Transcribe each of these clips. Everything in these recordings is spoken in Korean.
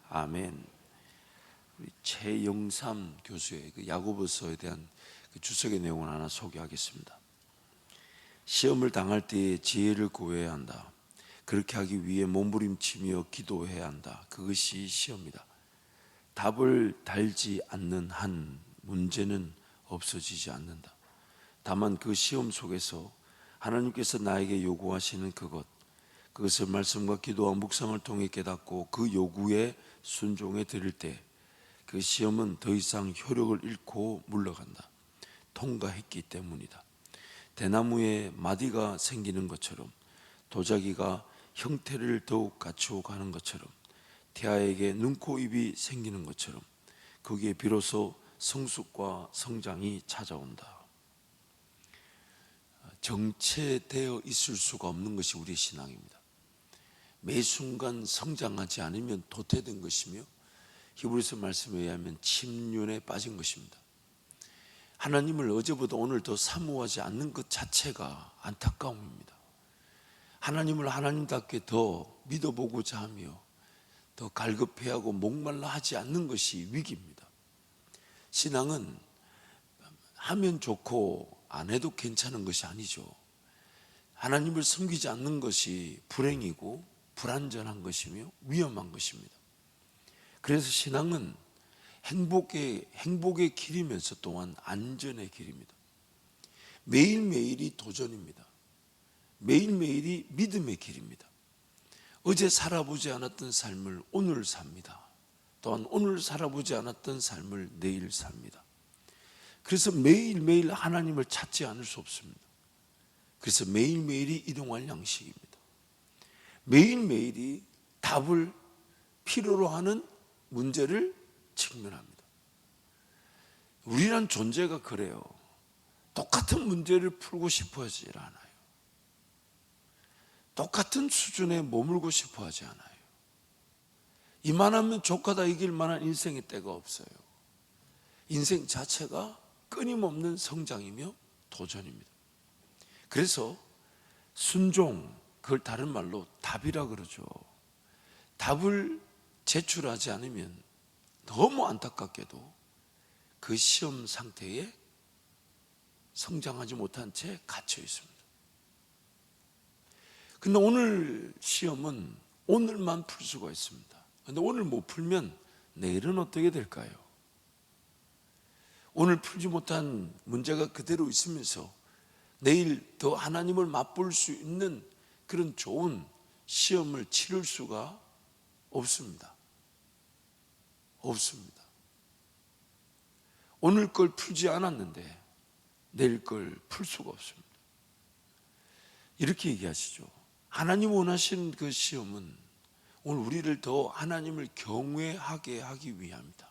아멘. 우리 최영삼 교수의 그 야고보서에 대한 그 주석의 내용을 하나 소개하겠습니다. 시험을 당할 때에 지혜를 구해야 한다. 그렇게 하기 위해 몸부림치며 기도해야 한다. 그것이 시험이다. 답을 달지 않는 한 문제는 없어지지 않는다. 다만 그 시험 속에서 하나님께서 나에게 요구하시는 그것을 말씀과 기도와 묵상을 통해 깨닫고 그 요구에 순종해 드릴 때 그 시험은 더 이상 효력을 잃고 물러간다. 통과했기 때문이다. 대나무에 마디가 생기는 것처럼, 도자기가 형태를 더욱 갖추어 가는 것처럼, 태아에게 눈, 코, 입이 생기는 것처럼 거기에 비로소 성숙과 성장이 찾아온다. 정체되어 있을 수가 없는 것이 우리의 신앙입니다. 매 순간 성장하지 않으면 도태된 것이며, 히브리서 말씀에 의하면 침륜에 빠진 것입니다. 하나님을 어제보다 오늘 더 사모하지 않는 것 자체가 안타까움입니다. 하나님을 하나님답게 더 믿어보고자 하며 더 갈급해하고 목말라 하지 않는 것이 위기입니다. 신앙은 하면 좋고 안 해도 괜찮은 것이 아니죠. 하나님을 섬기지 않는 것이 불행이고 불안전한 것이며 위험한 것입니다. 그래서 신앙은 행복의 길이면서 또한 안전의 길입니다. 매일매일이 도전입니다. 매일매일이 믿음의 길입니다. 어제 살아보지 않았던 삶을 오늘 삽니다. 또한 오늘 살아보지 않았던 삶을 내일 삽니다. 그래서 매일매일 하나님을 찾지 않을 수 없습니다. 그래서 매일매일이 일용할 양식입니다. 매일매일이 답을 필요로 하는 문제를 직면합니다. 우리란 존재가 그래요. 똑같은 문제를 풀고 싶어 하지 않아요. 똑같은 수준에 머물고 싶어 하지 않아요. 이만하면 족하다 이길 만한 인생의 때가 없어요. 인생 자체가 끊임없는 성장이며 도전입니다. 그래서 순종, 그걸 다른 말로 답이라 그러죠. 답을 제출하지 않으면 너무 안타깝게도 그 시험 상태에 성장하지 못한 채 갇혀 있습니다. 근데 오늘 시험은 오늘만 풀 수가 있습니다. 근데 오늘 못 풀면 내일은 어떻게 될까요? 오늘 풀지 못한 문제가 그대로 있으면서 내일 더 하나님을 맛볼 수 있는 그런 좋은 시험을 치를 수가 없습니다. 없습니다. 오늘 걸 풀지 않았는데 내일 걸 풀 수가 없습니다. 이렇게 얘기하시죠. 하나님 원하시는 그 시험은 오늘 우리를 더 하나님을 경외하게 하기 위함이다.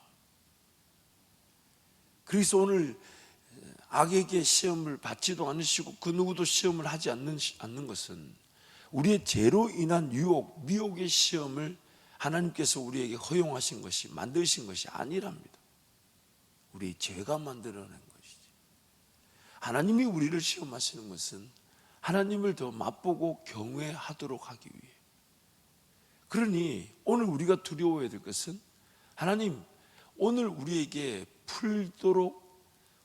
그래서 오늘 악에게 시험을 받지도 않으시고 그 누구도 시험을 하지 않는 것은 우리의 죄로 인한 유혹, 미혹의 시험을 하나님께서 우리에게 허용하신 것이, 만드신 것이 아니랍니다. 우리 죄가 만들어낸 것이지. 하나님이 우리를 시험하시는 것은 하나님을 더 맛보고 경외하도록 하기 위해. 그러니 오늘 우리가 두려워해야 될 것은, 하나님 오늘 우리에게 풀도록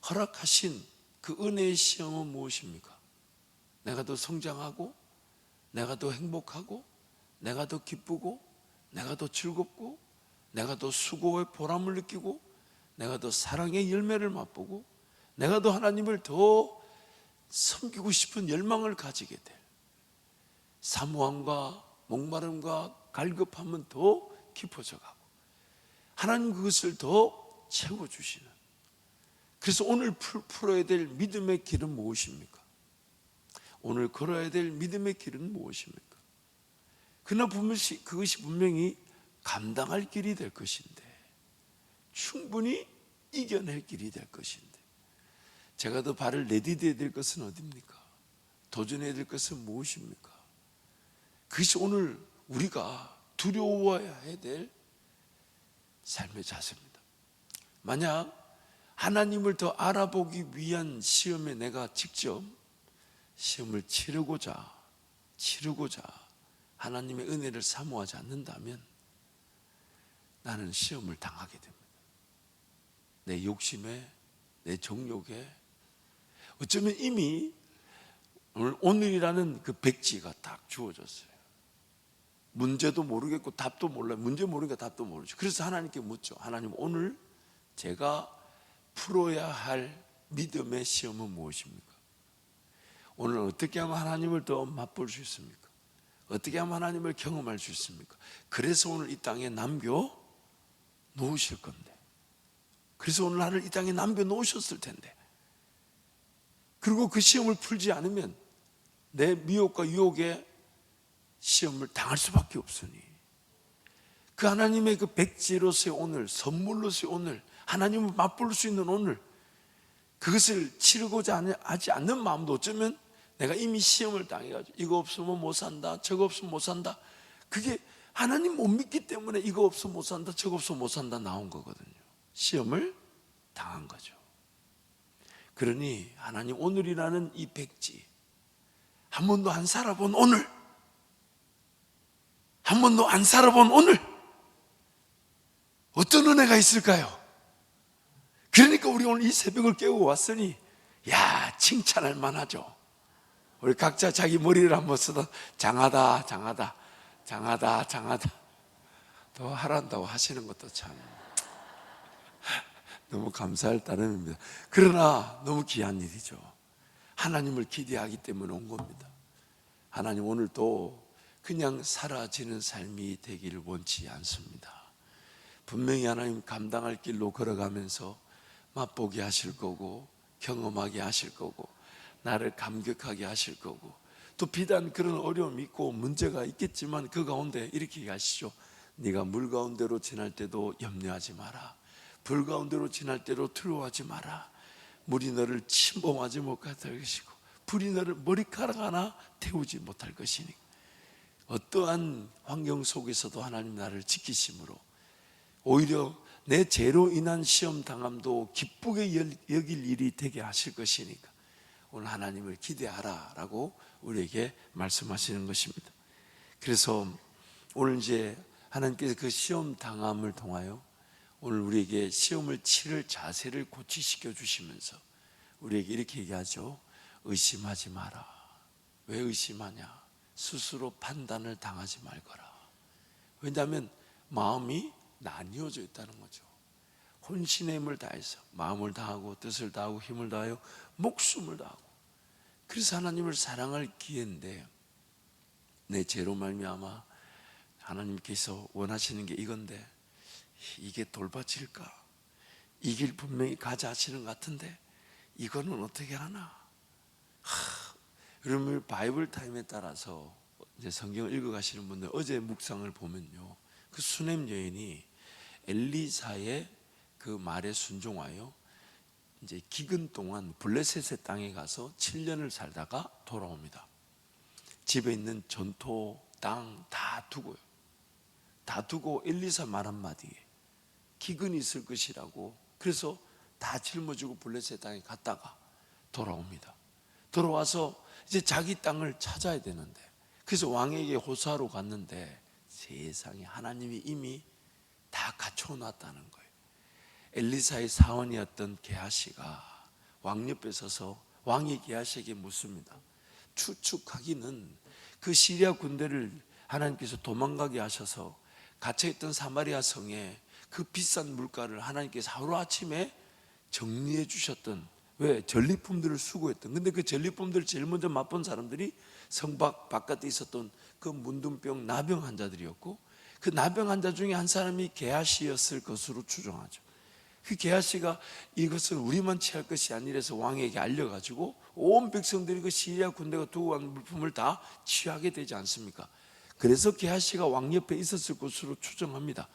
허락하신 그 은혜의 시험은 무엇입니까? 내가 더 성장하고, 내가 더 행복하고, 내가 더 기쁘고, 내가 더 즐겁고, 내가 더 수고의 보람을 느끼고, 내가 더 사랑의 열매를 맛보고, 내가 더 하나님을 더 섬기고 싶은 열망을 가지게 될, 사모함과 목마름과 갈급함은 더 깊어져 가고 하나님 그것을 더 채워주시는. 그래서 오늘 풀어야 될 믿음의 길은 무엇입니까? 오늘 걸어야 될 믿음의 길은 무엇입니까? 그러나 그것이 분명히 감당할 길이 될 것인데, 충분히 이겨낼 길이 될 것인데, 제가 더 발을 내디뎌야 될 것은 어디입니까? 도전해야 될 것은 무엇입니까? 그것이 오늘 우리가 두려워해야 될 삶의 자세입니다. 만약 하나님을 더 알아보기 위한 시험에 내가 직접 시험을 치르고자 하나님의 은혜를 사모하지 않는다면 나는 시험을 당하게 됩니다. 내 욕심에, 내 정욕에. 어쩌면 이미 오늘이라는 그 백지가 딱 주어졌어요. 문제도 모르겠고 답도 몰라요. 문제 모르니까 답도 모르죠. 그래서 하나님께 묻죠. 하나님, 오늘 제가 풀어야 할 믿음의 시험은 무엇입니까? 오늘 어떻게 하면 하나님을 더 맛볼 수 있습니까? 어떻게 하면 하나님을 경험할 수 있습니까? 그래서 오늘 이 땅에 남겨 놓으실 건데, 그래서 오늘 나를 이 땅에 남겨 놓으셨을 텐데, 그리고 그 시험을 풀지 않으면 내 미혹과 유혹에 시험을 당할 수밖에 없으니, 그 하나님의 그 백지로서의 오늘, 선물로서의 오늘, 하나님을 맛볼 수 있는 오늘, 그것을 치르고자 하지 않는 마음도 어쩌면 내가 이미 시험을 당해가지고 이거 없으면 못 산다, 저거 없으면 못 산다, 그게 하나님 못 믿기 때문에 이거 없으면 못 산다, 저거 없으면 못 산다 나온 거거든요. 시험을 당한 거죠. 그러니 하나님, 오늘이라는 이 백지, 한 번도 안 살아본 오늘, 한 번도 안 살아본 오늘, 어떤 은혜가 있을까요? 그러니까 우리 오늘 이 새벽을 깨우고 왔으니, 야, 칭찬할 만하죠. 우리 각자 자기 머리를 한번 쓰다 장하다, 장하다, 장하다, 장하다. 더 하란다고 하시는 것도 참 너무 감사할 따름입니다. 그러나 너무 귀한 일이죠. 하나님을 기대하기 때문에 온 겁니다. 하나님, 오늘도 그냥 사라지는 삶이 되기를 원치 않습니다. 분명히 하나님 감당할 길로 걸어가면서 맛보게 하실 거고, 경험하게 하실 거고, 나를 감격하게 하실 거고, 또 비단 그런 어려움이 있고 문제가 있겠지만 그 가운데 이렇게 얘기하시죠. 네가 물 가운데로 지날 때도 염려하지 마라. 불 가운데로 지날 때도 두려워하지 마라. 물이 너를 침범하지 못할 것이고 불이 너를 머리카락 하나 태우지 못할 것이니, 어떠한 환경 속에서도 하나님 나를 지키심으로 오히려 내 죄로 인한 시험 당함도 기쁘게 여길 일이 되게 하실 것이니까 오늘 하나님을 기대하라 라고 우리에게 말씀하시는 것입니다. 그래서 오늘 이제 하나님께서 그 시험 당함을 통하여 오늘 우리에게 시험을 치를 자세를 고치시켜 주시면서 우리에게 이렇게 얘기하죠. 의심하지 마라. 왜 의심하냐? 스스로 판단을 당하지 말거라. 왜냐하면 마음이 나뉘어져 있다는 거죠. 혼신의 힘을 다해서 마음을 다하고 뜻을 다하고 힘을 다하여 목숨을 다하고, 그래서 하나님을 사랑할 기회인데 내 죄로 말미암아 하나님께서 원하시는 게 이건데 이게 돌봐질까? 이 길 분명히 가자 하시는 것 같은데 이거는 어떻게 하나? 여러분, 바이블 타임에 따라서 이제 성경을 읽어가시는 분들 어제 묵상을 보면요, 그 수넴 여인이 엘리사의 그 말에 순종하여 이제 기근 동안 블레셋의 땅에 가서 7년을 살다가 돌아옵니다. 집에 있는 전토, 땅 다 두고요. 다 두고 엘리사 말 한마디에 기근이 있을 것이라고, 그래서 다 짊어지고 블레셋 땅에 갔다가 돌아옵니다. 돌아와서 이제 자기 땅을 찾아야 되는데, 그래서 왕에게 호소하러 갔는데 세상에 하나님이 이미 다 갖춰놨다는 거예요. 엘리사의 사원이었던 게하시가 왕 옆에 서서 왕이 게하시에게 묻습니다. 추측하기는 그 시리아 군대를 하나님께서 도망가게 하셔서 갇혀있던 사마리아 성에 그 비싼 물가를 하나님께서 하루아침에 정리해 주셨던, 왜? 전리품들을 수거했던. 근데 그 전리품들을 제일 먼저 맛본 사람들이 성 바깥에 있었던 그 문둥병 나병 환자들이었고, 그 나병 환자 중에 한 사람이 게하시였을 것으로 추정하죠. 그 게하시가 이것을 우리만 취할 것이 아니라서 왕에게 알려가지고 온 백성들이 그 시리아 군대가 두고 간 물품을 다 취하게 되지 않습니까? 그래서 게하시가 왕 옆에 있었을 것으로 추정합니다.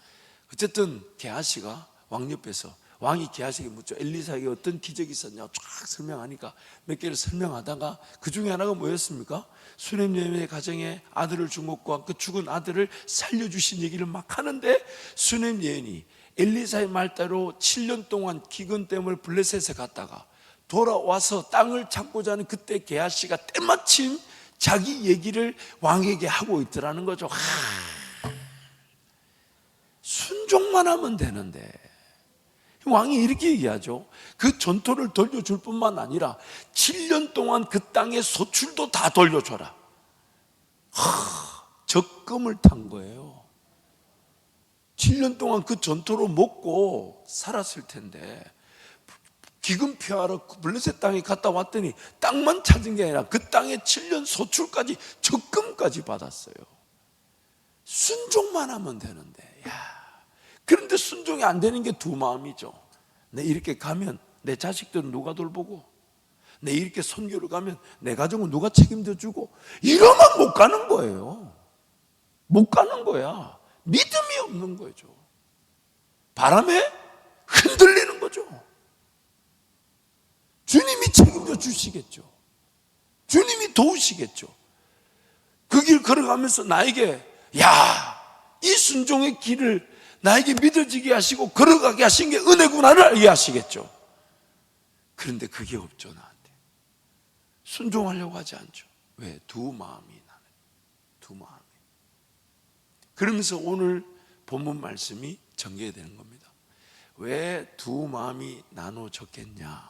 어쨌든 게하시가 왕 옆에서 왕이 게하시에게 묻죠. 엘리사에게 어떤 기적이 있었냐 쫙 설명하니까 몇 개를 설명하다가 그 중에 하나가 뭐였습니까? 수넴 여인의 가정에 아들을 준 것과 그 죽은 아들을 살려주신 얘기를 막 하는데, 수넴 여인이 엘리사의 말대로 7년 동안 기근 때문에 블레셋에 갔다가 돌아와서 땅을 찾고자 하는 그때 게하시가 때마침 자기 얘기를 왕에게 하고 있더라는 거죠. 순종만 하면 되는데. 왕이 이렇게 얘기하죠. 그 전토를 돌려줄 뿐만 아니라 7년 동안 그 땅의 소출도 다 돌려줘라. 적금을 탄 거예요. 7년 동안 그 전토로 먹고 살았을 텐데 기근 피하러 블레셋 땅에 갔다 왔더니 땅만 찾은 게 아니라 그 땅의 7년 소출까지 적금까지 받았어요. 순종만 하면 되는데, 그런데 순종이 안 되는 게 두 마음이죠. 내 이렇게 가면 내 자식들은 누가 돌보고, 내 이렇게 선교를 가면 내 가정은 누가 책임져 주고, 이러면 못 가는 거예요. 못 가는 거야. 믿음이 없는 거죠. 바람에 흔들리는 거죠. 주님이 책임져 주시겠죠. 주님이 도우시겠죠. 그 길 걸어가면서 나에게 이 순종의 길을 나에게 믿어지게 하시고 걸어가게 하신 게 은혜구나를 알게 하시겠죠. 그런데 그게 없죠. 나한테 순종하려고 하지 않죠. 왜? 두 마음이 나는, 두 마음이. 그러면서 오늘 본문 말씀이 전개되는 겁니다. 왜 두 마음이 나눠졌겠냐?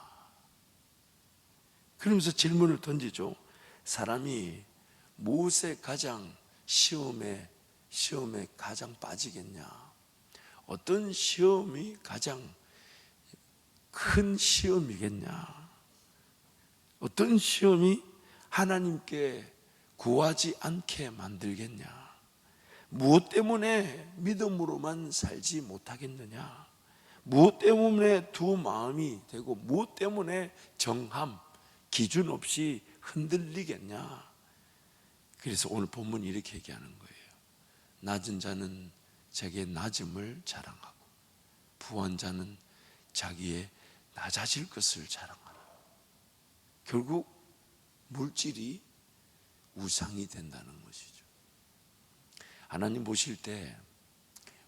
그러면서 질문을 던지죠. 사람이 무엇에 가장 시험에 가장 빠지겠냐? 어떤 시험이 가장 큰 시험이겠냐? 어떤 시험이 하나님께 구하지 않게 만들겠냐? 무엇 때문에 믿음으로만 살지 못하겠느냐? 무엇 때문에 두 마음이 되고 무엇 때문에 정함, 기준 없이 흔들리겠냐? 그래서 오늘 본문이 이렇게 얘기하는 거예요. 낮은 자는 자기의 낮음을 자랑하고 부한 자는 자기의 낮아질 것을 자랑하라. 결국 물질이 우상이 된다는 것이죠. 하나님 보실 때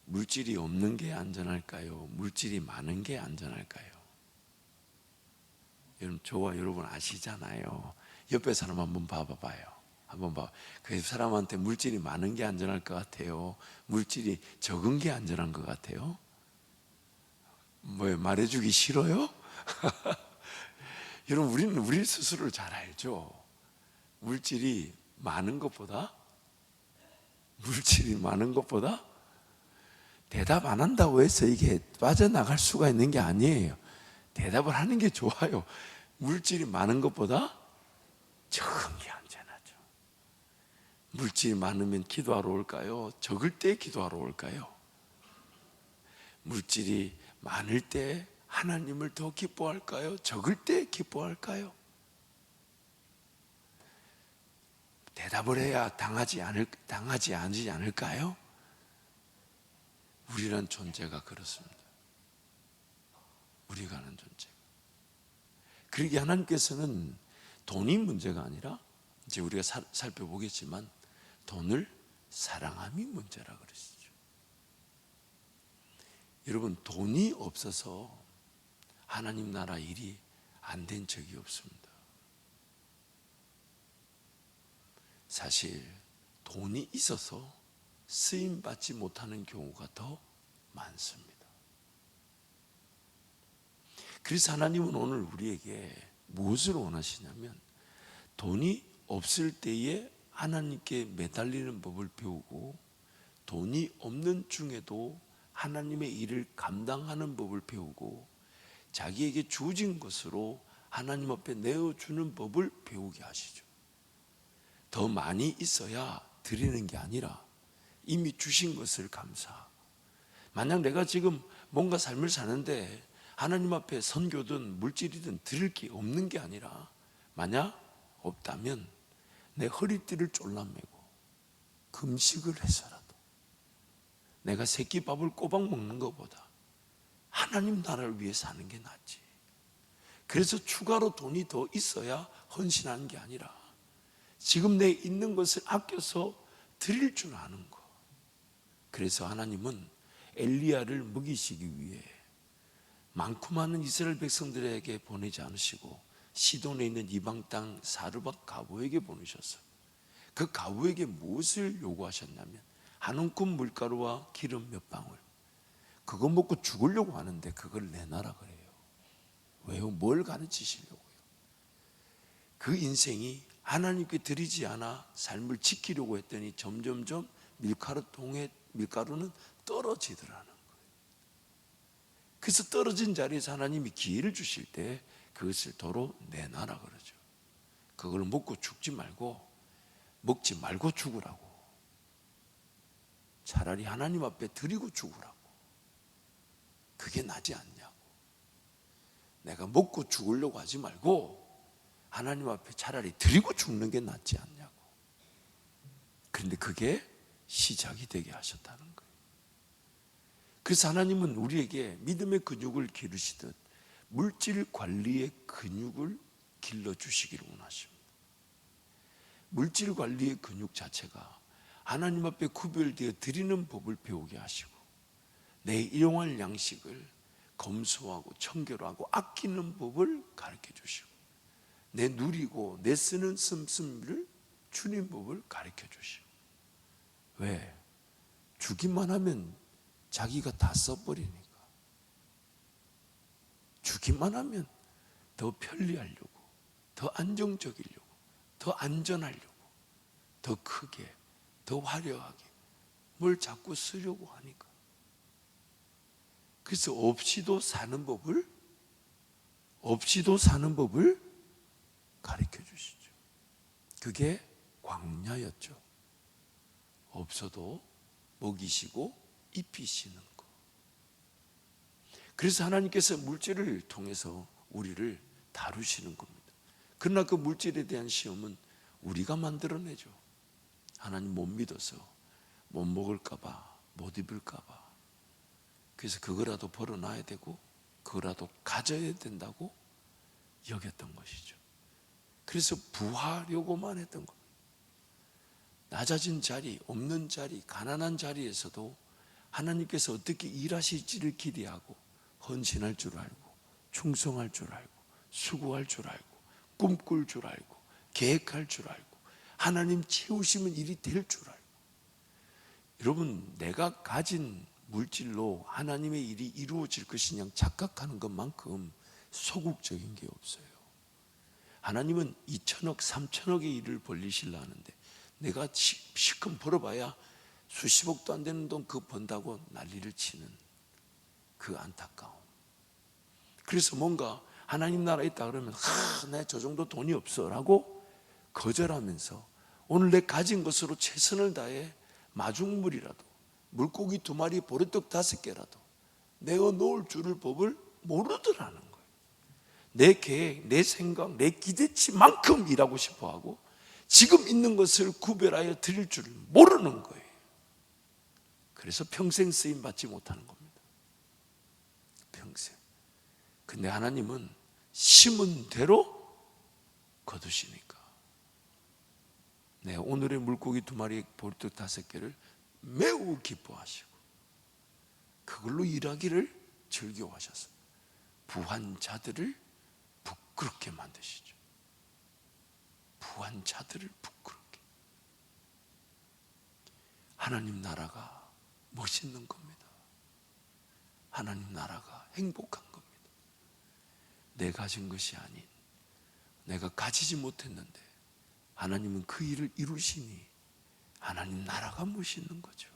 물질이 없는 게 안전할까요? 물질이 많은 게 안전할까요? 여러분, 저와 여러분 아시잖아요. 옆에 사람 한번 봐봐요. 한번 봐. 그 사람한테 물질이 많은 게 안전할 것 같아요? 물질이 적은 게 안전한 것 같아요? 뭐예요? 말해주기 싫어요? 여러분, 우리는 우리 스스로를 잘 알죠. 물질이 많은 것보다 대답 안 한다고 해서 이게 빠져나갈 수가 있는 게 아니에요. 대답을 하는 게 좋아요. 물질이 많은 것보다 적은 게 안전하죠. 물질이 많으면 기도하러 올까요? 적을 때 기도하러 올까요? 물질이 많을 때 하나님을 더 기뻐할까요? 적을 때 기뻐할까요? 대답을 해야 당하지 않을까요? 우리란 존재가 그렇습니다. 우리가 하는 존재가. 그러기에 하나님께서는 돈이 문제가 아니라, 이제 우리가 살펴보겠지만, 돈을 사랑함이 문제라 그러시죠. 여러분, 돈이 없어서 하나님 나라 일이 안 된 적이 없습니다. 사실 돈이 있어서 쓰임받지 못하는 경우가 더 많습니다. 그래서 하나님은 오늘 우리에게 무엇을 원하시냐면, 돈이 없을 때에 하나님께 매달리는 법을 배우고, 돈이 없는 중에도 하나님의 일을 감당하는 법을 배우고, 자기에게 주어진 것으로 하나님 앞에 내어주는 법을 배우게 하시죠. 더 많이 있어야 드리는 게 아니라 이미 주신 것을 감사. 만약 내가 지금 뭔가 삶을 사는데 하나님 앞에 선교든 물질이든 드릴 게 없는 게 아니라, 만약 없다면 내 허리띠를 졸라매고 금식을 해서라도 내가 새끼밥을 꼬박 먹는 것보다 하나님 나라를 위해 사는 게 낫지. 그래서 추가로 돈이 더 있어야 헌신하는 게 아니라 지금 내 있는 것을 아껴서 드릴 줄 아는 거. 그래서 하나님은 엘리야를 먹이시기 위해 많고 많은 이스라엘 백성들에게 보내지 않으시고 시돈에 있는 이방 땅 사르밧 가부에게 보내셨어요. 그 가부에게 무엇을 요구하셨냐면, 한 움큼 물가루와 기름 몇 방울, 그거 먹고 죽으려고 하는데 그걸 내놔라 그래요. 왜요? 뭘 가르치시려고요? 그 인생이 하나님께 드리지 않아 삶을 지키려고 했더니 점점점 밀가루는 떨어지더라는 거예요. 그래서 떨어진 자리에서 하나님이 기회를 주실 때 그것을 도로 내놔라 그러죠. 그걸 먹고 죽지 말고, 먹지 말고 죽으라고. 차라리 하나님 앞에 드리고 죽으라고. 그게 나지 않냐고. 내가 먹고 죽으려고 하지 말고 하나님 앞에 차라리 드리고 죽는 게 낫지 않냐고. 그런데 그게 시작이 되게 하셨다는 거예요. 그래서 하나님은 우리에게 믿음의 근육을 기르시듯 물질 관리의 근육을 길러주시기를 원하십니다. 물질 관리의 근육 자체가 하나님 앞에 구별되어 드리는 법을 배우게 하시고, 내 일용할 양식을 검소하고 청결하고 아끼는 법을 가르쳐 주시고, 내 누리고 내 쓰는 씀씀이를 주는 법을 가르쳐 주시고. 왜? 주기만 하면 자기가 다 써버리니까. 주기만 하면 더 편리하려고, 더 안정적이려고, 더 안전하려고, 더 크게, 더 화려하게 뭘 자꾸 쓰려고 하니까. 그래서 없이도 사는 법을 가르쳐 주시죠. 그게 광야였죠. 없어도 먹이시고 입히시는 거. 그래서 하나님께서 물질을 통해서 우리를 다루시는 겁니다. 그러나 그 물질에 대한 시험은 우리가 만들어내죠. 하나님 못 믿어서, 못 먹을까 봐, 못 입을까 봐. 그래서 그거라도 벌어놔야 되고 그거라도 가져야 된다고 여겼던 것이죠. 그래서 부하려고만 했던 겁니다. 낮아진 자리, 없는 자리, 가난한 자리에서도 하나님께서 어떻게 일하실지를 기대하고 헌신할 줄 알고, 충성할 줄 알고, 수고할 줄 알고, 꿈꿀 줄 알고, 계획할 줄 알고, 하나님 채우시면 일이 될 줄 알고. 여러분, 내가 가진 물질로 하나님의 일이 이루어질 것이냐 착각하는 것만큼 소극적인 게 없어요. 하나님은 2천억, 3천억의 일을 벌리시려 하는데 내가 시큰 벌어봐야 수십억도 안 되는 돈 그거 번다고 난리를 치는 그 안타까움. 그래서 뭔가 하나님 나라에 있다 그러면 내 저 정도 돈이 없어 라고 거절하면서 오늘 내 가진 것으로 최선을 다해 마중물이라도, 물고기 2마리, 보리떡 5개라도 내가 놓을 줄을 법을 모르더라는 거예요. 내 계획, 내 생각, 내 기대치만큼 일하고 싶어하고 지금 있는 것을 구별하여 드릴 줄을 모르는 거예요. 그래서 평생 쓰임 받지 못하는 겁니다. 평생. 근데 하나님은 심은 대로 거두시니까. 네, 오늘의 물고기 2마리, 보리떡 5개를 매우 기뻐하시고 그걸로 일하기를 즐겨하셔서 부한 자들을 부끄럽게 만드시죠. 부한 자들을 부끄럽게. 하나님 나라가 멋있는 겁니다. 하나님 나라가 행복한 겁니다. 내 가진 것이 아닌, 내가 가지지 못했는데 하나님은 그 일을 이루시니 하나님 나라가 멋있는 거죠.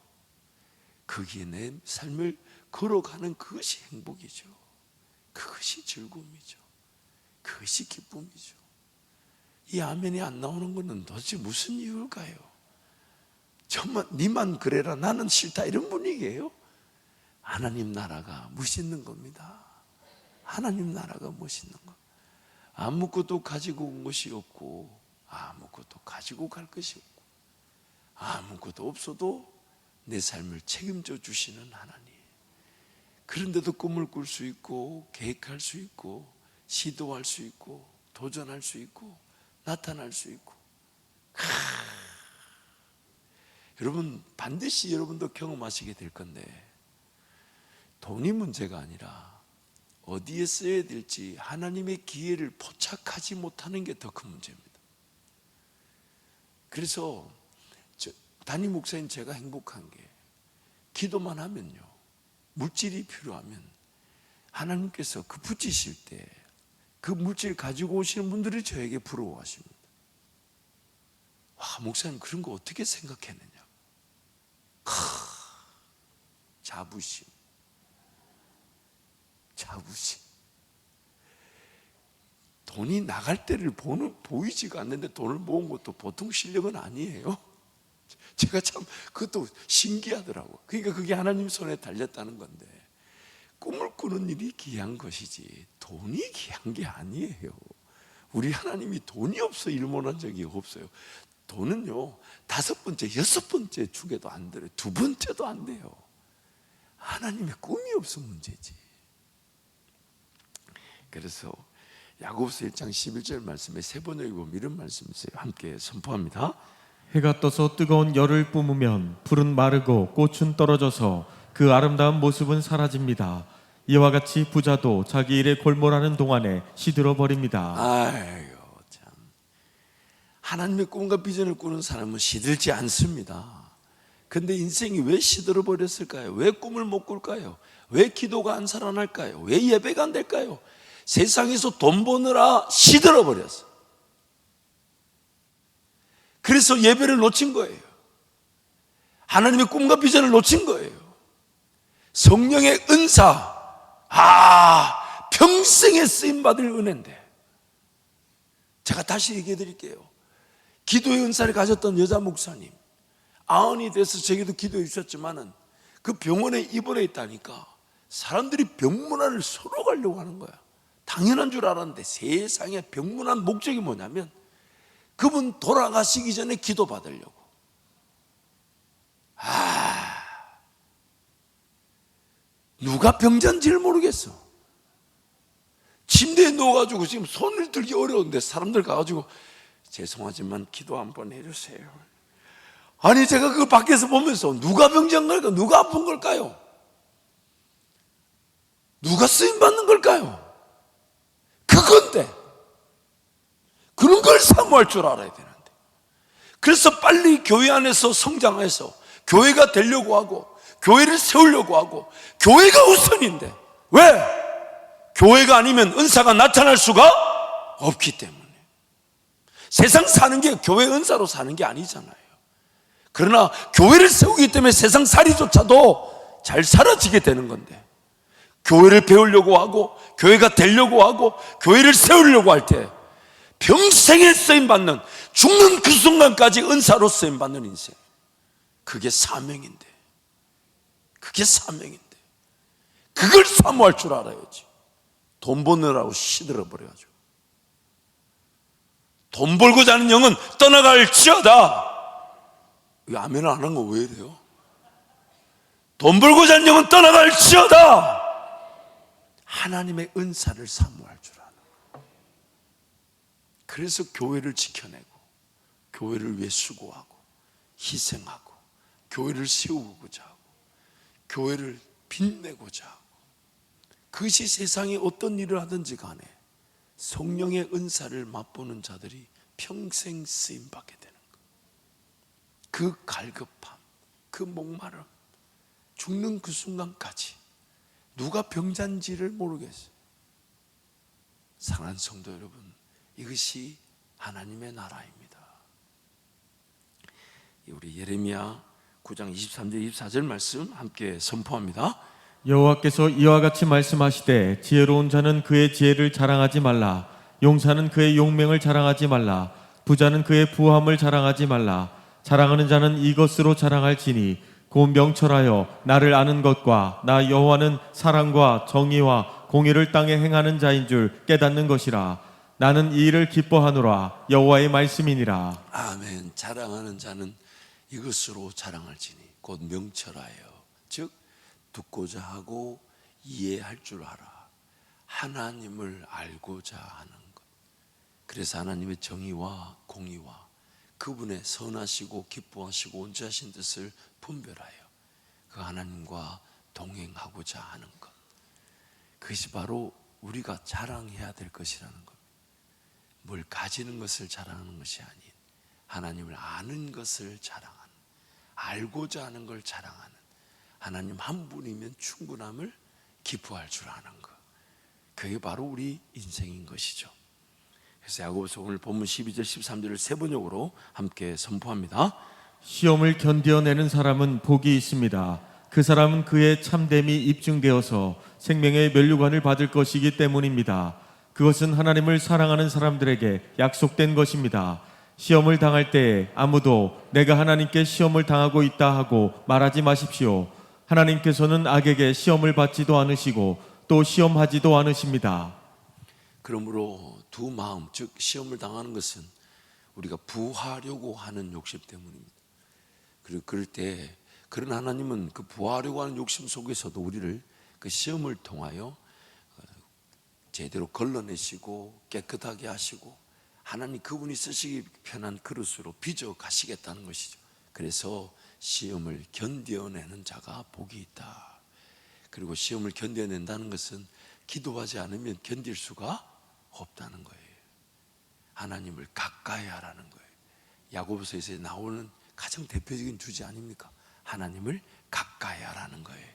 거기에 내 삶을 걸어가는 그것이 행복이죠. 그것이 즐거움이죠. 그것이 기쁨이죠. 이 아멘이 안 나오는 것은 도대체 무슨 이유일까요? 정말 니만 그래라 나는 싫다 이런 분위기예요. 하나님 나라가 멋있는 겁니다. 하나님 나라가 멋있는 것. 아무것도 가지고 온 것이 없고 아무것도 가지고 갈 것이 없고 아무것도 없어도 내 삶을 책임져 주시는 하나님. 그런데도 꿈을 꿀 수 있고 계획할 수 있고 시도할 수 있고 도전할 수 있고 나타날 수 있고. 여러분 반드시 여러분도 경험하시게 될 건데 돈이 문제가 아니라 어디에 써야 될지 하나님의 기회를 포착하지 못하는 게 더 큰 문제입니다. 그래서 담임 목사님 제가 행복한 게 기도만 하면요 물질이 필요하면 하나님께서 그 붙이실 때 그 물질 가지고 오시는 분들이 저에게 부러워하십니다. 와, 목사님 그런 거 어떻게 생각했느냐. 자부심. 돈이 나갈 때를 보이지가 않는데 돈을 모은 것도 보통 실력은 아니에요. 제가 참 그것도 신기하더라고. 그러니까 그게 하나님 손에 달렸다는 건데, 꿈을 꾸는 일이 귀한 것이지 돈이 귀한 게 아니에요. 우리 하나님이 돈이 없어 일 못한 적이 없어요. 돈은요 5번째, 6번째 축에도 안 들어요. 2번째도 안 돼요. 하나님의 꿈이 없어 문제지. 그래서 야고보서 1장 11절 말씀에 3번 읽으면 이런 말씀이 있어요. 함께 선포합니다. 해가 떠서 뜨거운 열을 뿜으면 풀은 마르고 꽃은 떨어져서 그 아름다운 모습은 사라집니다. 이와 같이 부자도 자기 일에 골몰하는 동안에 시들어 버립니다. 아이고 참, 하나님의 꿈과 비전을 꾸는 사람은 시들지 않습니다. 근데 인생이 왜 시들어 버렸을까요? 왜 꿈을 못 꿀까요? 왜 기도가 안 살아날까요? 왜 예배가 안 될까요? 세상에서 돈 버느라 시들어 버렸어. 그래서 예배를 놓친 거예요. 하나님의 꿈과 비전을 놓친 거예요. 성령의 은사, 평생에 쓰임받을 은혜인데, 제가 다시 얘기해 드릴게요. 기도의 은사를 가졌던 여자 목사님, 아흔이 돼서 제게도 기도해 주셨지만은 그 병원에 입원해 있다니까 사람들이 병문안을 서러 가려고 하는 거야. 당연한 줄 알았는데 세상에 병문안 목적이 뭐냐면 그분 돌아가시기 전에 기도 받으려고. 누가 병자인지를 모르겠어. 침대에 누워가지고 지금 손을 들기 어려운데 사람들 가가지고 죄송하지만 기도 한번 해주세요. 아니 제가 그 밖에서 보면서 누가 병자인 걸까요? 누가 아픈 걸까요? 누가 쓰임받는 걸까요? 그건데 그런 걸 사모할 줄 알아야 되는데, 그래서 빨리 교회 안에서 성장해서 교회가 되려고 하고 교회를 세우려고 하고 교회가 우선인데, 왜? 교회가 아니면 은사가 나타날 수가 없기 때문에. 세상 사는 게 교회 은사로 사는 게 아니잖아요. 그러나 교회를 세우기 때문에 세상 살이조차도 잘 사라지게 되는 건데, 교회를 배우려고 하고 교회가 되려고 하고 교회를 세우려고 할 때 평생에 쓰임받는, 죽는 그 순간까지 은사로 쓰임받는 인생, 그게 사명인데, 그걸 사모할 줄 알아야지. 돈 버느라고 시들어 버려가지고. 돈 벌고자 하는 영은 떠나갈지어다. 이 아멘 안 한 거 왜 이래요? 돈 벌고자 하는 영은 떠나갈지어다. 하나님의 은사를 사모할 줄 아는 거예요. 그래서 교회를 지켜내고 교회를 위해 수고하고 희생하고 교회를 세우고자 하고 교회를 빛내고자 하고, 그것이 세상에 어떤 일을 하든지 간에 성령의 은사를 맛보는 자들이 평생 쓰임받게 되는 것. 그 갈급함, 그 목마름, 죽는 그 순간까지 누가 병자인지를 모르겠어요. 사랑하는 성도 여러분, 이것이 하나님의 나라입니다. 우리 예레미야 9장 23절 24절 말씀 함께 선포합니다. 여호와께서 이와 같이 말씀하시되 지혜로운 자는 그의 지혜를 자랑하지 말라. 용사는 그의 용맹을 자랑하지 말라. 부자는 그의 부함을 자랑하지 말라. 자랑하는 자는 이것으로 자랑할지니 곧 명철하여 나를 아는 것과 나 여호와는 사랑과 정의와 공의를 땅에 행하는 자인 줄 깨닫는 것이라. 나는 이 일을 기뻐하노라. 여호와의 말씀이니라. 아멘. 자랑하는 자는 이것으로 자랑할지니 곧 명철하여, 즉 듣고자 하고 이해할 줄 알아. 하나님을 알고자 하는 것. 그래서 하나님의 정의와 공의와 그분의 선하시고 기뻐하시고 온전하신 뜻을 분별하여 그 하나님과 동행하고자 하는 것. 그것이 바로 우리가 자랑해야 될 것이라는 것. 뭘 가지는 것을 자랑하는 것이 아닌 하나님을 아는 것을 자랑하는, 알고자 하는 걸 자랑하는, 하나님 한 분이면 충분함을 기뻐할 줄 아는 것, 그게 바로 우리 인생인 것이죠. 그래서 야고보서 오늘 본문 12절 13절을 세 번역으로 함께 선포합니다. 시험을 견뎌내는 사람은 복이 있습니다. 그 사람은 그의 참됨이 입증되어서 생명의 면류관을 받을 것이기 때문입니다. 그것은 하나님을 사랑하는 사람들에게 약속된 것입니다. 시험을 당할 때에 아무도 내가 하나님께 시험을 당하고 있다 하고 말하지 마십시오. 하나님께서는 악에게 시험을 받지도 않으시고 또 시험하지도 않으십니다. 그러므로 두 마음, 즉 시험을 당하는 것은 우리가 부하려고 하는 욕심 때문입니다. 그리고 그럴 때 그런 하나님은 그 부하려고 하는 욕심 속에서도 우리를 그 시험을 통하여 제대로 걸러내시고 깨끗하게 하시고 하나님 그분이 쓰시기 편한 그릇으로 빚어 가시겠다는 것이죠. 그래서 시험을 견뎌내는 자가 복이 있다. 그리고 시험을 견뎌낸다는 것은 기도하지 않으면 견딜 수가 없다는 거예요. 하나님을 가까이 하라는 거예요. 야고보서에서 나오는 가장 대표적인 주제 아닙니까? 하나님을 가까이 하라는 거예요.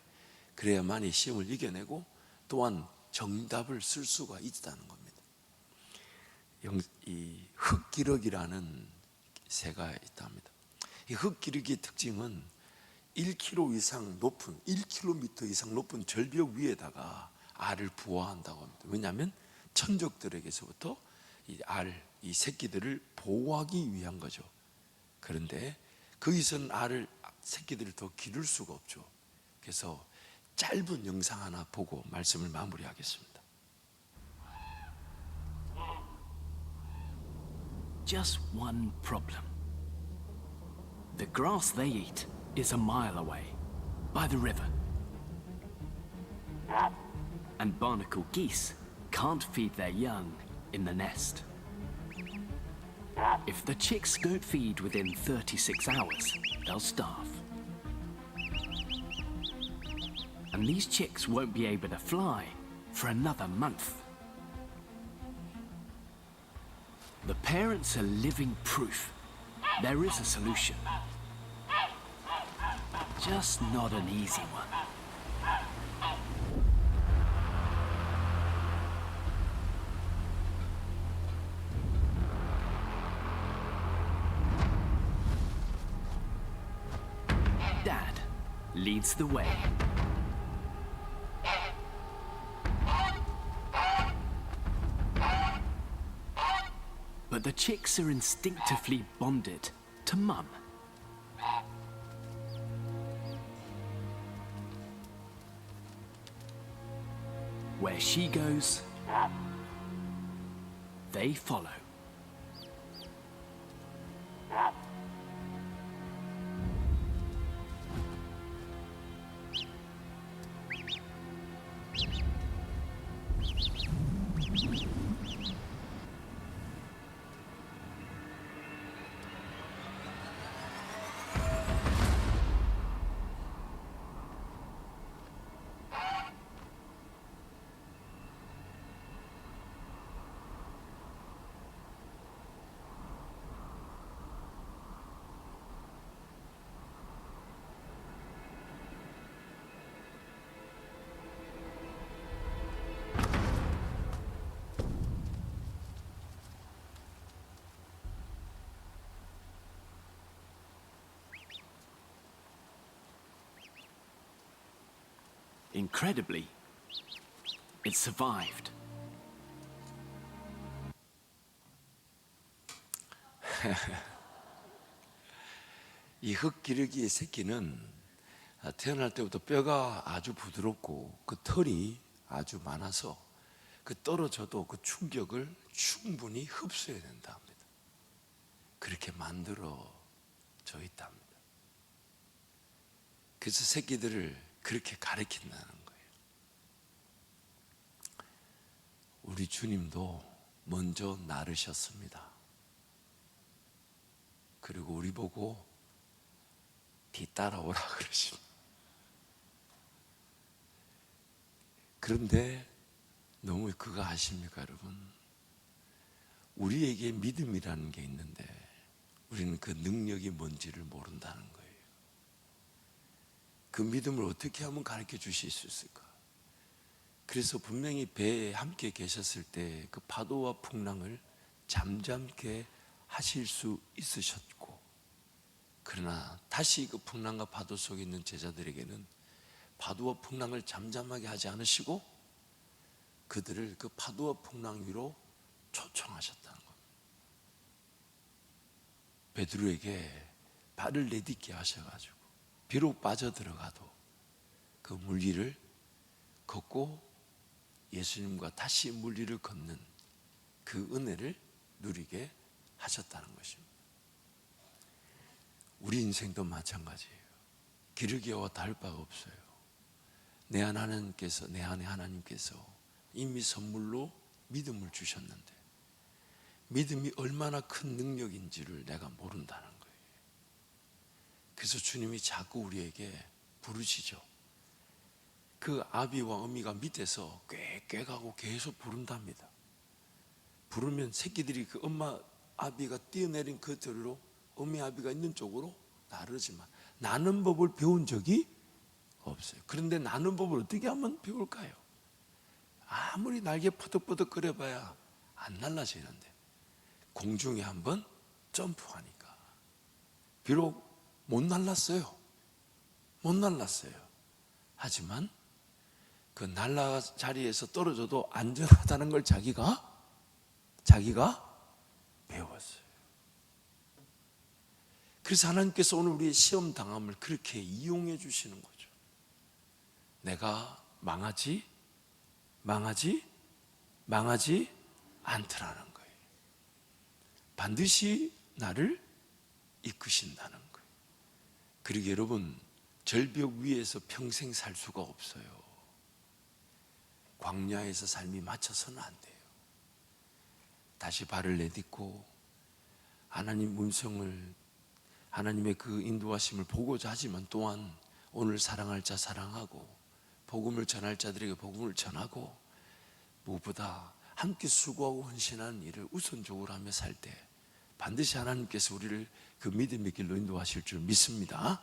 그래야만이 시험을 이겨내고 또한 정답을 쓸 수가 있다는 겁니다. 이 흙기러기라는 새가 있답니다. 이 흙기러기의 특징은 1km 이상 높은 절벽 위에다가 알을 부화한다고 합니다. 왜냐하면 천적들에게서부터 이 새끼들을 보호하기 위한 거죠. 그런데 거기서는 새끼들을 더 기를 수가 없죠. 그래서 짧은 영상 하나 보고 말씀을 마무리하겠습니다. Just one problem. The grass they eat is a mile away, by the river. And barnacle geese can't feed their young in the nest. If the chicks don't feed within 36 hours, they'll starve. And these chicks won't be able to fly for another month. The parents are living proof there is a solution. Just not an easy one. Dad leads the way. But the chicks are instinctively bonded to Mum. Where she goes, they follow. Incredibly, it survived. 이 흙기러기의 새끼는 태어날 때부터 뼈가 아주 부드럽고 그 털이 아주 많아서 그 떨어져도 그 충격을 충분히 흡수해야 된다 합니다. 그렇게 만들어져 있답니다. 그래서 새끼들을 그렇게 가르친다는 거예요. 우리 주님도 먼저 나르셨습니다. 그리고 우리 보고 뒤따라오라 그러십니다. 그런데 너무 그거 아십니까, 여러분? 우리에게 믿음이라는 게 있는데 우리는 그 능력이 뭔지를 모른다는 거예요. 그 믿음을 어떻게 하면 가르쳐 주실 수 있을까? 그래서 분명히 배에 함께 계셨을 때 그 파도와 풍랑을 잠잠케 하실 수 있으셨고, 그러나 다시 그 풍랑과 파도 속에 있는 제자들에게는 파도와 풍랑을 잠잠하게 하지 않으시고 그들을 그 파도와 풍랑 위로 초청하셨다는 겁니다. 베드로에게 발을 내딛게 하셔가지고 비록 빠져들어가도 그 물 위를 걷고 예수님과 다시 물 위를 걷는 그 은혜를 누리게 하셨다는 것입니다. 우리 인생도 마찬가지예요. 기르기와 다를 바가 없어요. 내 안에 하나님께서 이미 선물로 믿음을 주셨는데 믿음이 얼마나 큰 능력인지를 내가 모른다는 거예요. 그래서 주님이 자꾸 우리에게 부르시죠. 그 아비와 어미가 밑에서 꾀꾀가고 계속 부른답니다. 부르면 새끼들이 그 엄마 아비가 뛰어내린 그 절로 어미 아비가 있는 쪽으로 나르지만 나는 법을 배운 적이 없어요. 그런데 나는 법을 어떻게 하면 배울까요? 아무리 날개 퍼덕퍼덕 거려봐야 안 날라지는데 공중에 한번 점프하니까 비록 못 날랐어요. 하지만 그 날라 자리에서 떨어져도 안전하다는 걸 자기가 배웠어요. 그래서 하나님께서 오늘 우리의 시험 당함을 그렇게 이용해 주시는 거죠. 내가 망하지 않더라는 거예요. 반드시 나를 이끄신다는 거예요. 그리고 여러분, 절벽 위에서 평생 살 수가 없어요. 광야에서 삶이 맞춰서는 안 돼요. 다시 발을 내딛고 하나님 음성을, 하나님의 그 인도하심을 보고자 하지만 또한 오늘 사랑할 자 사랑하고 복음을 전할 자들에게 복음을 전하고 무엇보다 함께 수고하고 헌신하는 일을 우선적으로 하며 살 때 반드시 하나님께서 우리를 그 믿음의 길로 인도하실 줄 믿습니다.